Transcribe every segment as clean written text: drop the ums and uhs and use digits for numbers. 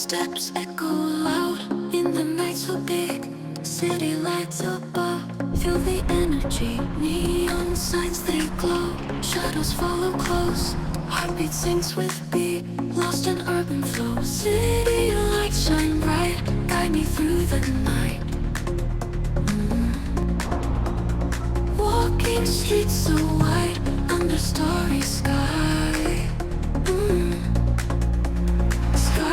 Steps echo loud in the night so big. City lights above, feel the energy. Neon signs they glow, shadows follow close. Heartbeat syncs with beat, lost in urban flow. City lights shine bright, guide me through the night. Walking streets so wide, under starry sky.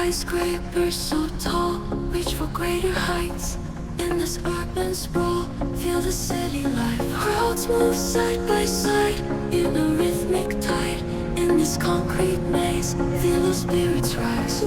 Skyscrapers so tall, reach for greater heights. In this urban sprawl, feel the city life. Crowds move side by side, in a rhythmic tide. In this concrete maze, feel the spirits rise.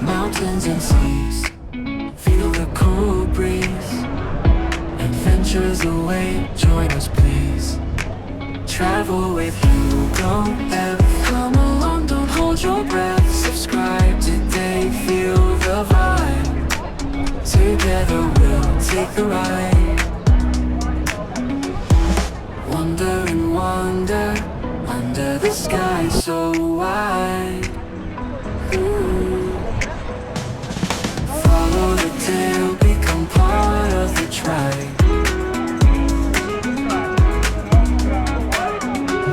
Mountains and seas, feel the cool breeze. Adventures away, join us please. Travel with HugoF. Come along, don't hold your breath. Subscribe today, feel the vibe. Together we'll take the ride. Wonder and wonder, under the sky so wide. Follow the tail, become part of the tribe.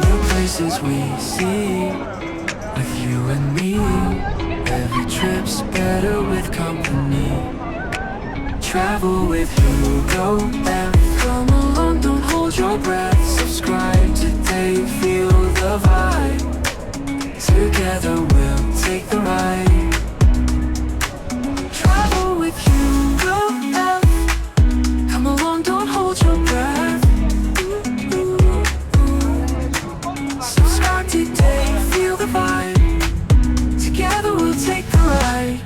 New places we see, with you and me. Every trip's better with company. Travel with HugoF. Come along, don't hold your breath. Subscribe today, feel the vibe. Together we'll take the ride. Travel with HugoF. Come along, don't hold your breath. Subscribe today, feel the vibe. Together we'll take the ride.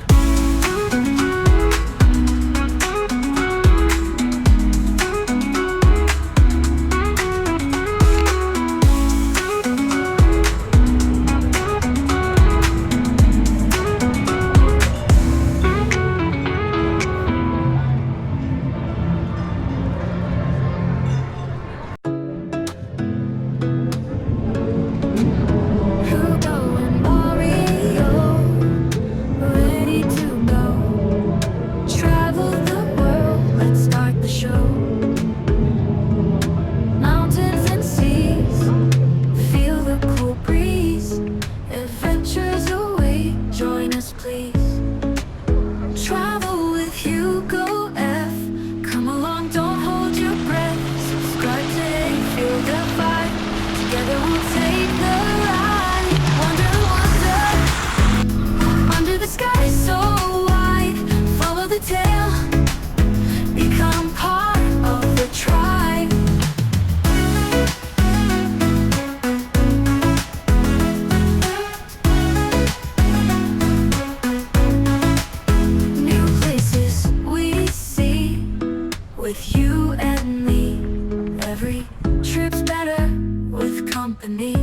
company.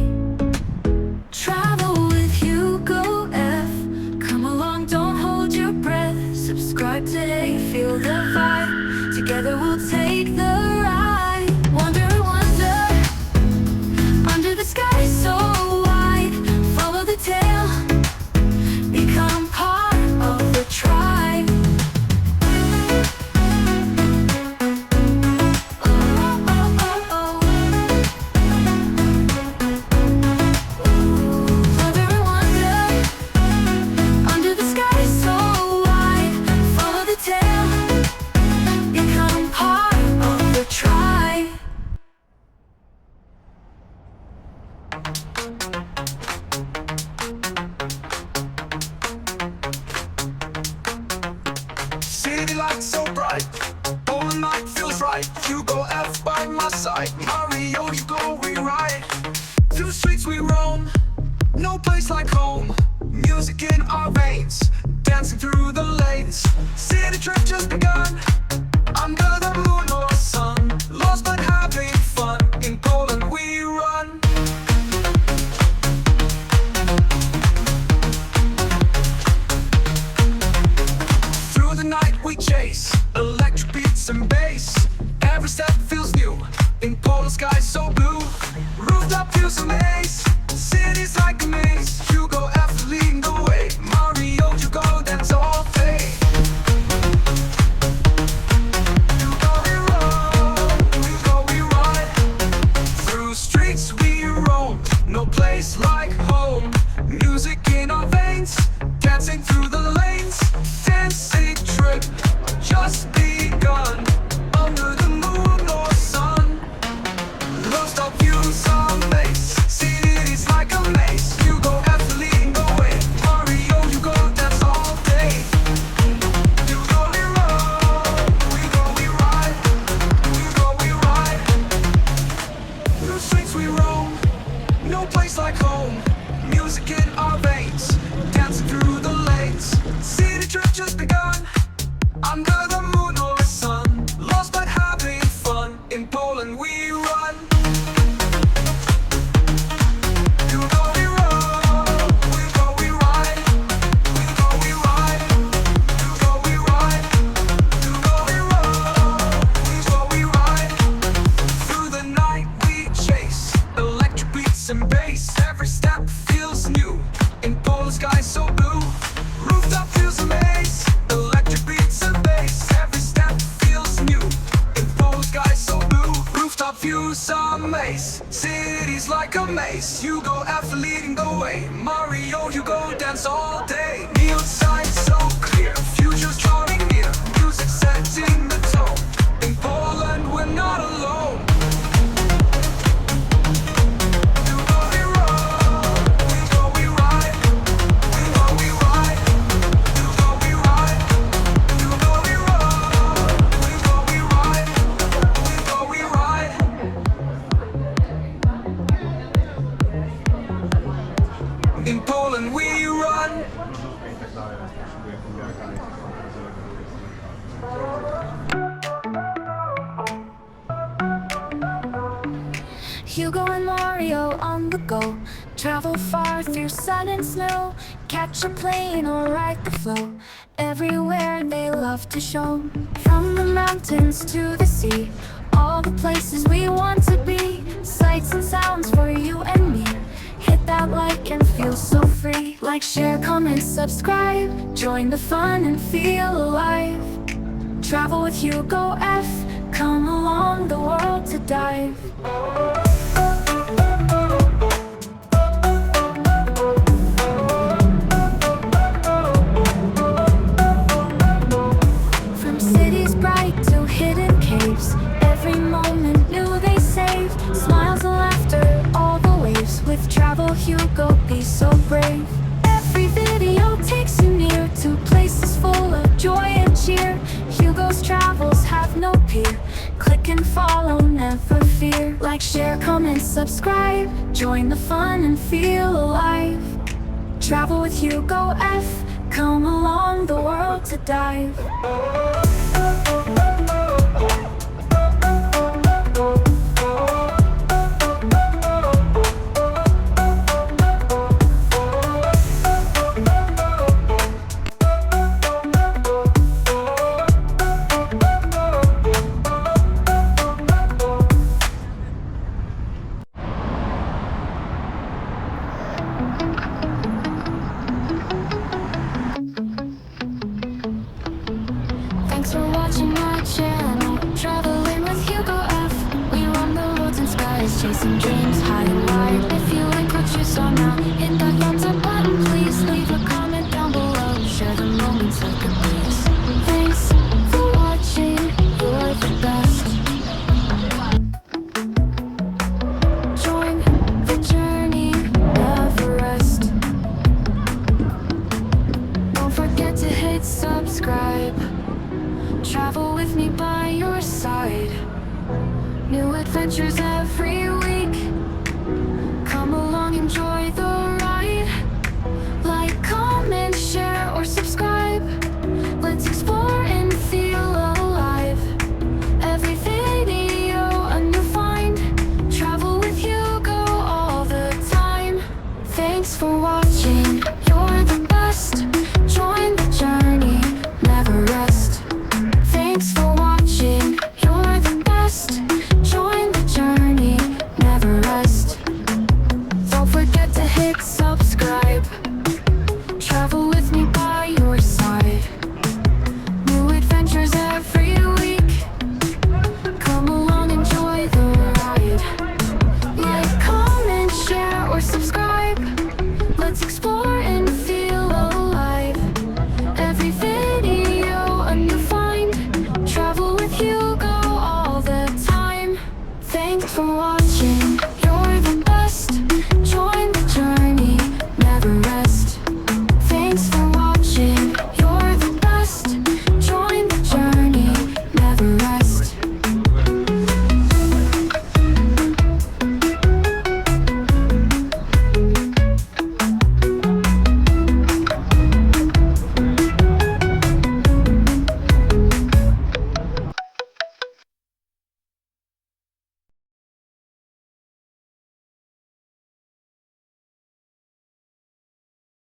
Travel with Hugo F. Come along, don't hold your breath. Subscribe today, feel the vibe. Together we'll take the ride. Wonder, wonder, under the sky so wide. Follow the tail, become part of the tribe. City lights so bright, Polen night feels right. Hugo F by my side, Mario, Hugo, we ride. Through streets we roam, no place like home. Music in our veins, dancing through the lanes. City trip just begun, under the moon or sun. Lost but having fun, in Poland we run. Through the night we chase, electric beats and bass. Every step feels new, in Poland sky so blue. Rooftop views amaze, cities like a maze. Hugo F leading the way, Mario, you go dance all day. Hugo we roll, Hugo we ride. Through streets we roam, no place like home. Music in our veins, dancing through the lanes. Dancing trip, just begun. Under the moon or sun, lost our views amaze. Cities like a maze. Hugo F leading the way, Mario, you go dance all day. Hugo we roll, we ride. Hugo we ride. Through streets we roam, no place like home. Music in our veins, dancing through the lanes. City trip just begun, under the moon or the sun. Lost but having fun, in Poland we run. Hugo we roll, we ride. Hugo we ride, Hugo we ride. Hugo we roll, we ride. Through the night we chase, electric beats and bass. Every step feels new, in Poland sky so blue. Rooftop feels amaze, electric beats and bass. Every step feels new, in Poland sky so blue. Rooftop views amaze, cities like a maze. Hugo F leading the way, Mario, Hugo dance all day. Neon signs so clear, future's drawing near. Music setting the tone, in Poland we're not alone. Hugo we roll, we ride. Hugo we ride, Hugo we ride. Hugo we roll, we ride. Hugo we ride. In Poland we run. Hugo and Mario on the go. Travel far through sun and snow. Catch a plane or ride the flow. Everywhere they love to show. From the mountains to the sea, all the places we want to be. Sights and sounds for you and me. Hit that like and feel so free. Like, share, comment, subscribe. Join the fun and feel alive. Travel with Hugo F. Come along the world to dive. From cities bright to hidden caves, every moment new they save. Smiles and laughter, all the waves. With Travel Hugo, be so brave. Every video takes you near to places full of joy and cheer. Hugo's travels have no peer. Click and follow, never fear. Like, share, comment, subscribe. Join the fun and feel alive. Travel with Hugo F. Come along the world to dive. chasing dreams high and wide. If you like what you saw now, hit that thumbs up button, please. Leave a comment down below, share the moments like a breeze. Thanks for watching, you're the best. Join the journey, never rest. Don't forget to hit subscribe. Travel with me by your side. New adventures